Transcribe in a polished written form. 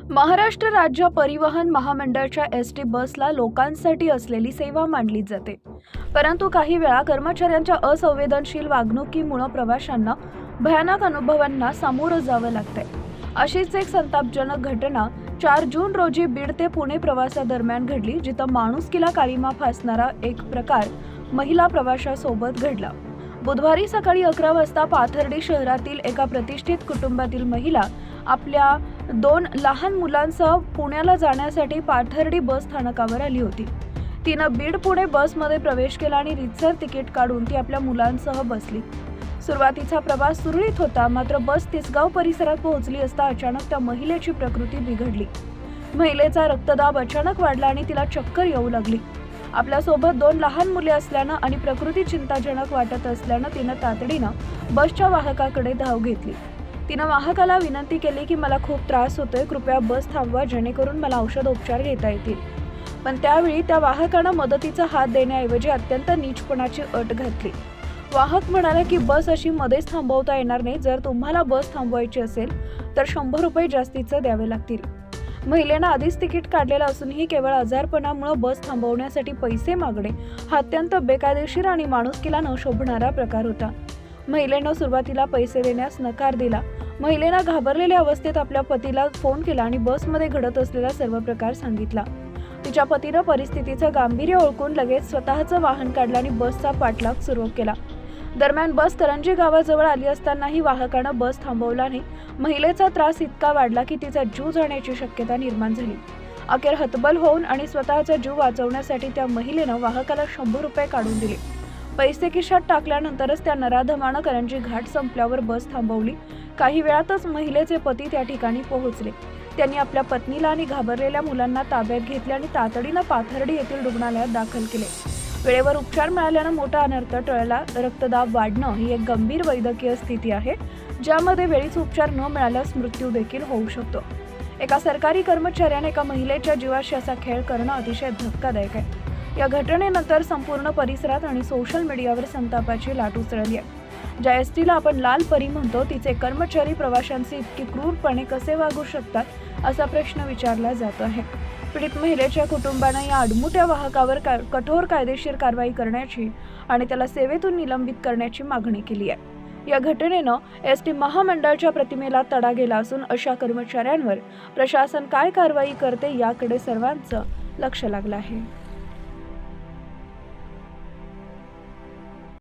महाराष्ट्र राज्य परिवहन महामंडळाच्या एसटी बसला लोकांसाठी असलेली सेवा मानली जाते, परंतु काही वेळा कर्मचाऱ्यांच्या असंवेदनशील वागणुकीमुळे प्रवाशांना भयानक अनुभवांना सामोरं जावं लागतंय। अशीच एक संतापजनक घटना 4 जून रोजी बीड ते पुणे प्रवासादरम्यान घडली, जिथं माणुसकीला काळीमा फासणारा एक प्रकार महिला प्रवाशासोबत घडला। बुधवारी सकाळी 11 वाजता पाथर्डी शहरातील एका प्रतिष्ठित कुटुंबातील महिला आपल्या 2 लहान मुलांसह पुण्याला जाण्यासाठी पाथर्डी बस स्थानकावर आली होती। तिनं बीड पुणे बसमध्ये प्रवेश केला आणि रीतसर तिकीट काढून ती आपल्या मुलांसह बसली। सुरुवातीचा प्रवास सुरळीत होता, मात्र बस तिसगाव परिसरात पोहोचली असता अचानक त्या महिलेची प्रकृती बिघडली। महिलेचा रक्तदाब अचानक वाढला आणि तिला चक्कर येऊ लागली। आपल्यासोबत 2 लहान मुले असल्यानं आणि प्रकृती चिंताजनक वाटत असल्यानं तिनं तातडीनं बसच्या वाहकाकडे धाव घेतली। तिनं वाहकाला विनंती केली की मला खूप त्रास होतोय, कृपया बस थांबवा जेणेकरून मला औषधोपचार घेता येतील। पण त्यावेळी त्या वाहकानं मदतीचा हात देण्याऐवजी अत्यंत नीचपणाची अट घातली। वाहक म्हणाला की बस अशी मध्येच थांबवता येणार नाही, जर तुम्हाला बस थांबवायची असेल तर 100 रुपये जास्तीचे द्यावे लागतील। महिलेनं आधीच तिकीट काढलेलं असूनही केवळ आजारपणामुळे बस थांबवण्यासाठी पैसे मागणे हा अत्यंत बेकायदेशीर आणि माणुसकीला न शोभणारा प्रकार होता। महिलेनं सुरुवातीला पैसे देण्यास नकार दिला। महिलेनं घाबरलेल्या अवस्थेत आपल्या पतीला फोन केला आणि बसमध्ये घडत असलेला सर्व प्रकार सांगितला। तिच्या पतीनं परिस्थितीचं गांभीर्य ओळखून लगेच स्वतःचं वाहन काढलं आणि बसचा पाठलाग सुरू केला। दरम्यान बस करंजी गावाजवळ आली असतानाही वाहकानं बस थांबवला नाही। महिलेचा त्रास इतका वाढला की तिचा जीव जाण्याची शक्यता निर्माण झाली। अखेर हतबल होऊन आणि स्वतःचा जीव वाचवण्यासाठी त्या महिलेनं वाहकाला 100 रुपये काढून दिले। पैसे खिशात टाकल्यानंतरच त्या नराधमानं करंजी घाट संपल्यावर बस थांबवली। काही वेळातच महिलेचे पती त्या ठिकाणी पोहोचले। त्यांनी आपल्या पत्नीला आणि घाबरलेल्या मुलांना ताब्यात घेतले आणि तातडीनं पाथर्डी येथील रुग्णालयात दाखल केले। वेळेवर उपचार मिळाल्यानं मोठा अनर्थ टळला। रक्तदाब वाढणं ही एक गंभीर वैद्यकीय स्थिती आहे, ज्यामध्ये वेळीच उपचार न मिळाल्यास मृत्यू देखील होऊ शकतो। एका सरकारी कर्मचाऱ्याने एका महिलेच्या जीवाशी असा खेळ करणं अतिशय धक्कादायक आहे। या घटनेनंतर संपूर्ण परिसरात आणि सोशल मीडियावर संतापाची लाट उसळली आहे। ज्या एसटीला आपण लाल परी म्हणतो, तिचे कर्मचारी प्रवाशांचे इतके क्रूरपणे कसे वागू शकतात असा प्रश्न विचारला जातो आहे। पीडित महिलेच्या कुटुंबानं या अडमुट्या वाहकावर कठोर कायदेशीर कारवाई करण्याची आणि त्याला सेवेतून निलंबित करण्याची मागणी केली आहे। या घटनेनं एसटी महामंडळाच्या प्रतिमेला तडा गेला असून अशा कर्मचाऱ्यांवर प्रशासन काय कारवाई करते याकडे सर्वांचं लक्ष लागलं आहे।